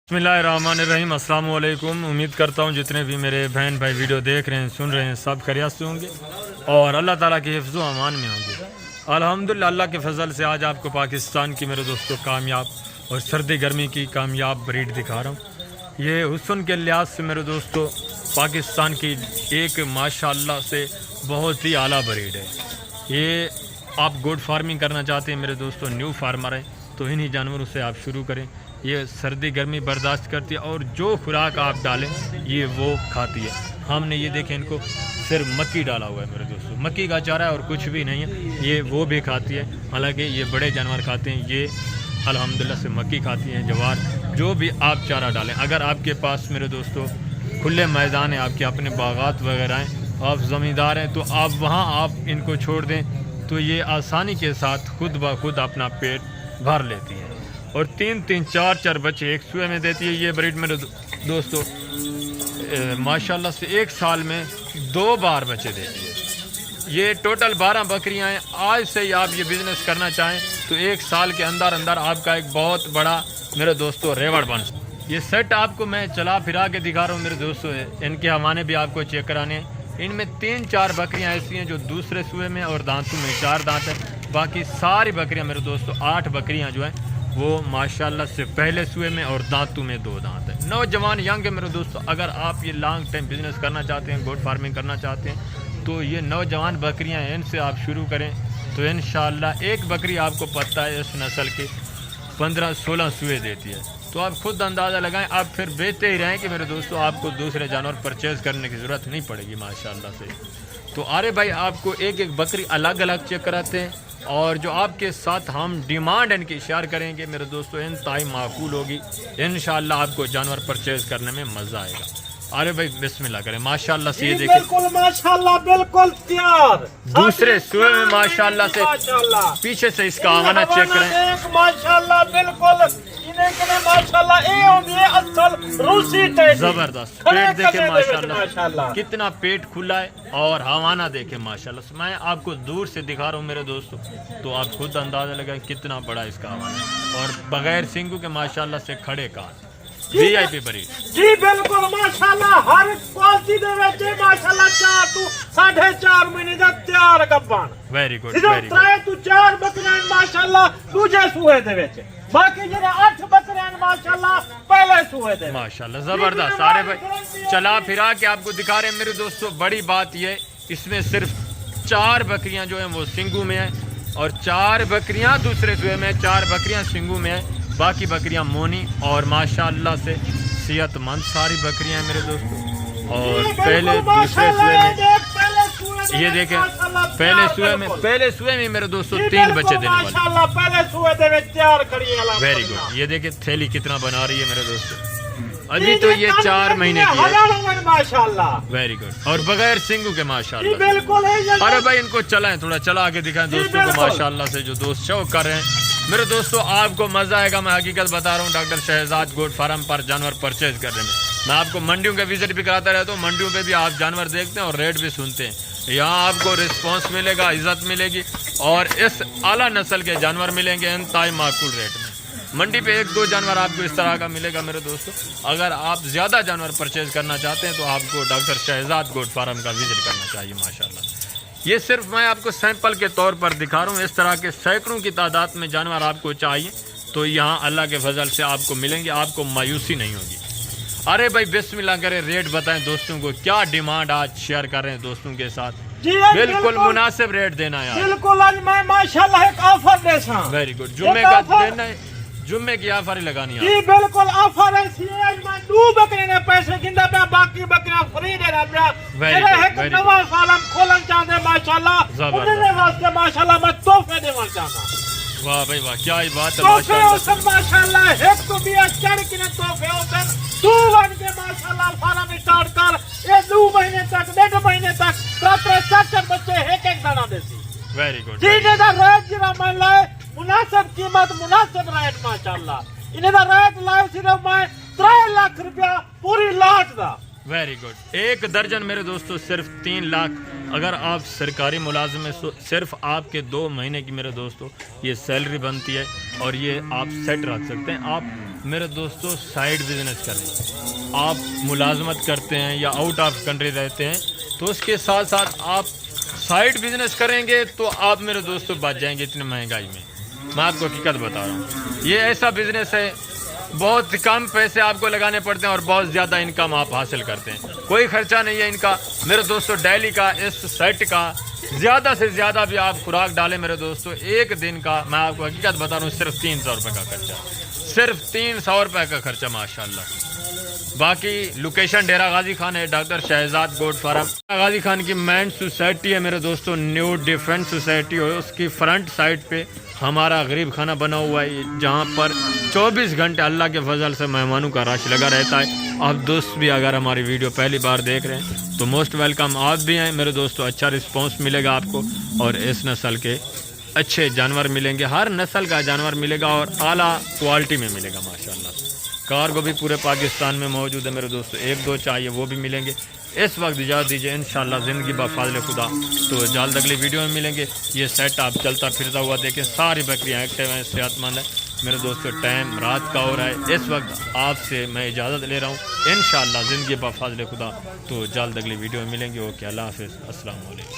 बिस्मिल्लाहिर्रहमानिर्रहीम। अस्सलाम वालेकुम। उम्मीद करता हूँ जितने भी मेरे बहन भाई वीडियो देख रहे हैं सुन रहे हैं सब खैरियत से होंगे और अल्लाह ताला के हिफ्ज़ व अमान में होंगे। अल्हम्दुलिल्लाह अल्लाह के फजल से आज आपको पाकिस्तान की मेरे दोस्तों कामयाब और सर्दी गर्मी की कामयाब ब्रीड दिखा रहा हूँ। ये हुस्न के लिहाज से मेरे दोस्तों पाकिस्तान की एक माशाअल्लाह से बहुत ही आला ब्रीड है। ये आप गोट फार्मिंग करना चाहते हैं मेरे दोस्तों, न्यू फार्मर हैं तो इन्हीं जानवरों से आप शुरू करें। ये सर्दी गर्मी बर्दाश्त करती है और जो खुराक आप डालें ये वो खाती है। हमने ये देखें इनको सिर्फ मक्की डाला हुआ है मेरे दोस्तों, मक्की का चारा है और कुछ भी नहीं है, ये वो भी खाती है। हालांकि ये बड़े जानवर खाते हैं, ये अल्हम्दुलिल्लाह से मक्की खाती हैं, जवार, जो भी आप चारा डालें। अगर आपके पास मेरे दोस्तों खुले मैदान है, आपके अपने बागात वगैरह हैं, आप ज़मींदार हैं, तो आप वहाँ आप इनको छोड़ दें तो ये आसानी के साथ खुद ब खुद अपना पेट भर लेती है और 3-3 4-4 बच्चे एक सुए में देती है। ये ब्रीड मेरे दोस्तों माशाल्लाह से एक साल में 2 बार बच्चे देती है। ये टोटल 12 बकरियां हैं। आज से ही आप ये बिज़नेस करना चाहें तो एक साल के अंदर अंदर आपका एक बहुत बड़ा मेरे दोस्तों रेवड़ बन। ये सेट आपको मैं चला फिरा के दिखा रहा हूँ मेरे दोस्तों, इनके हवाने भी आपको चेक कराने हैं। इनमें 3-4 बकरियां ऐसी हैं जो दूसरे सुए में और दांतों में 4 दांत हैं। बाकी सारी बकरियां मेरे दोस्तों 8 बकरियां जो हैं वो माशाल्लाह से पहले सुए में और दांतों में 2 दांत हैं। नौजवान यंग है मेरे दोस्तों, अगर आप ये लॉन्ग टाइम बिजनेस करना चाहते हैं, गोट फार्मिंग करना चाहते हैं तो ये नौजवान बकरियां हैं, इनसे आप शुरू करें तो इंशाल्लाह एक बकरी आपको पता है इस नस्ल की 15-16 सुए देती है। तो आप खुद अंदाज़ा लगाएं, आप फिर बेचते ही रहें कि मेरे दोस्तों आपको दूसरे जानवर परचेज़ करने की ज़रूरत नहीं पड़ेगी माशाल्लाह से। तो अरे भाई आपको एक एक बकरी अलग अलग चेक कराते हैं और जो आपके साथ हम डिमांड इनकी शेयर करेंगे मेरे दोस्तों इंतहाई माकूल होगी। इंशाल्लाह आपको जानवर परचेज़ करने में मज़ा आएगा। अरे भाई बिस्मिल्लाह करें। माशाल्लाह से ये देखिए, बिल्कुल माशाल्लाह, बिल्कुल तैयार। दूसरे सुए में माशाल्लाह से पीछे से इसका आवाना चेक करें। माशाल्लाह बिल्कुल माशाल्लाह रूसी जबरदस्त पेट देखे माशाल्लाह, कितना पेट खुला है और हवाना देखे माशाल्लाह। मैं आपको दूर से दिखा रहा हूँ मेरे दोस्तों तो आप खुद अंदाजा लगाएं कितना बड़ा इसका हवाना और बगैर सिंगू के माशाल्लाह से खड़े कान VIP ब्रीड। जी बिल्कुल माशाल्लाह, हर क्वालिटी दे विच माशाल्लाह 4 to 4.5 महीने दा तैयार गब्बान। Very good, very good. 3 to 4 बकरियां माशाल्लाह दूजे सूए दे विच, बाकी जेडे 8 बकरियां माशाल्लाह पहले सूए दे माशाल्लाह जबरदस्त। सारे भाई चला फिरा के आपको दिखा रहे हैं मेरे दोस्तों। बड़ी बात ये इसमें सिर्फ 4 बकरियां जो हैं वो सिंगू में है और 4 बकरियां दूसरे सूए में, 4 बकरियां सिंगू में है, बाकी बकरियां मोनी और माशाल्लाह से सेहतमंद सारी बकरियां हैं मेरे दोस्तों। और पहले दूसरे सुए में ये देखें, पहले सुए में मेरे दोस्तों 3 बच्चे देने वाले। Very good. ये देखें थैली कितना बना रही है मेरे दोस्तों, अभी तो ये 4 महीने की है माशाल्लाह। वेरी गुड और बगैर सिंगू के माशाल्लाह। अरे भाई इनको चलाएं, थोड़ा चला के दिखाएं दोस्तों को माशाल्लाह से जो दोस्त शौक कर रहे हैं मेरे दोस्तों आपको मज़ा आएगा। मैं हकीकत बता रहा हूँ डॉक्टर शहजाद गोट फार्म पर जानवर परचेज करने में। मैं आपको मंडियों का विजिट भी कराता रहता हूँ, मंडियों पे भी आप जानवर देखते हैं और रेट भी सुनते हैं। यहाँ आपको रिस्पांस मिलेगा, इज़्ज़त मिलेगी और इस आला नस्ल के जानवर मिलेंगे इंतहाई माकूल रेट में। मंडी पे 1-2 जानवर आपको इस तरह का मिलेगा मेरे दोस्तों। अगर आप ज़्यादा जानवर परचेज करना चाहते हैं तो आपको डॉक्टर शहजाद गोट फार्म का विजिट करना चाहिए माशाल्लाह। ये सिर्फ मैं आपको सैंपल के तौर पर दिखा रहा हूँ। इस तरह के सैकड़ों की तादाद में जानवर आपको चाहिए तो यहाँ अल्लाह के फजल से आपको मिलेंगे, आपको मायूसी नहीं होगी। अरे भाई बिस्मिल्लाह करें, रेट बताएं दोस्तों को, क्या डिमांड आज शेयर कर रहे हैं दोस्तों के साथ। बिल्कुल मुनासिब रेट देना है बिल्कुल। आज मैं माशाल्लाह एक ऑफर दे सा। Very good. जुम्मे का देना है, जुम्मे की ऑफर ही लगानी है जी बिल्कुल। ऑफर है मैं 2 बकरे ने पैसे गिंदा पे, बाकी बकरियां फ्री दे रहा है। Very good. नवा फार्म खोलन चाहते माशाल्लाह, उन्हें वास्ते माशाल्लाह मैं तोहफे देना चाहता। वाह भाई वाह, क्या ही बात है माशाल्लाह। एक तो भी चढ़ के तोहफे होते 2 वन के माशाल्लाह फार्म स्टार्ट कर ये 2 महीने तक 1.5 महीने तक 4 बच्चे एक दाना देती। Very good. ठीक है, रेट जरा मान लाए मुनासिब कीमत, मुनासिब रेट माशाल्लाह। इन्हें रेट लाए सिर्फ मैं 3 लाख रुपया पूरी लाट दा। Very good. 1 दर्जन मेरे दोस्तों सिर्फ 3 लाख। अगर आप सरकारी मुलाजिम में सिर्फ आपके 2 महीने की मेरे दोस्तों ये सैलरी बनती है और ये आप सेट रख सकते हैं। आप میرے دوستوں سائیڈ بزنس کریں. آپ ملازمت کرتے ہیں یا آؤٹ آف کنٹری رہتے ہیں تو اس کے ساتھ ساتھ آپ سائیڈ بزنس کریں گے تو آپ میرے دوستوں بچ جائیں گے اتنی مہنگائی میں. میں آپ کو حقیقت بتا رہا ہوں, یہ ایسا بزنس ہے بہت کم پیسے آپ کو لگانے پڑتے ہیں اور بہت زیادہ انکم آپ حاصل کرتے ہیں. کوئی خرچہ نہیں ہے ان کا میرے دوستوں. ڈیلی کا اس سیٹ کا زیادہ سے زیادہ بھی آپ خوراک ڈالیں میرے دوستوں, ایک دن کا میں آپ کو حقیقت بتا رہا ہوں صرف 300 روپے کا خرچہ, صرف 300 روپے کا خرچہ ماشاءاللہ. باقی لوکیشن ڈیرا غازی خان ہے, doctor Shahzad good form. Ghazi Khan کی مین سوسائٹی ہے میرے دوستوں, نیو ڈیفنس سوسائٹی ہے. اس کی فرنٹ سائڈ پہ ہمارا غریب خانہ بنا ہوا ہے جہاں پر 24 گھنٹے اللہ کے فضل سے مہمانوں کا رش لگا رہتا ہے. آپ دوست بھی اگر ہماری ویڈیو پہلی بار دیکھ رہے ہیں تو موسٹ ویلکم آپ بھی ہیں میرے دوستوں. اچھا رسپانس ملے گا آپ کو اور اس نسل کے اچھے جانور ملیں گے, ہر نسل کا جانور ملے گا اور اعلیٰ کوالٹی میں ملے گا ماشاءاللہ. کارگو بھی پورے پاکستان میں موجود ہے میرے دوستوں, ایک دو چاہیے وہ بھی ملیں گے. اس وقت اجازت دیجیے, انشاءاللہ زندگی بفضل خدا تو جلد اگلی ویڈیو میں ملیں گے. یہ سیٹ آپ چلتا پھرتا ہوا دیکھیں, ساری بکریاں ایکٹیو ہیں, صحت مند ہیں میرے دوستوں. ٹائم رات کا ہو رہا ہے, اس وقت آپ سے میں اجازت لے رہا ہوں. انشاءاللہ زندگی بفضل خدا تو جلد اگلی ویڈیو میں ملیں گے. اوکے, اللہ حافظ, السلام علیکم.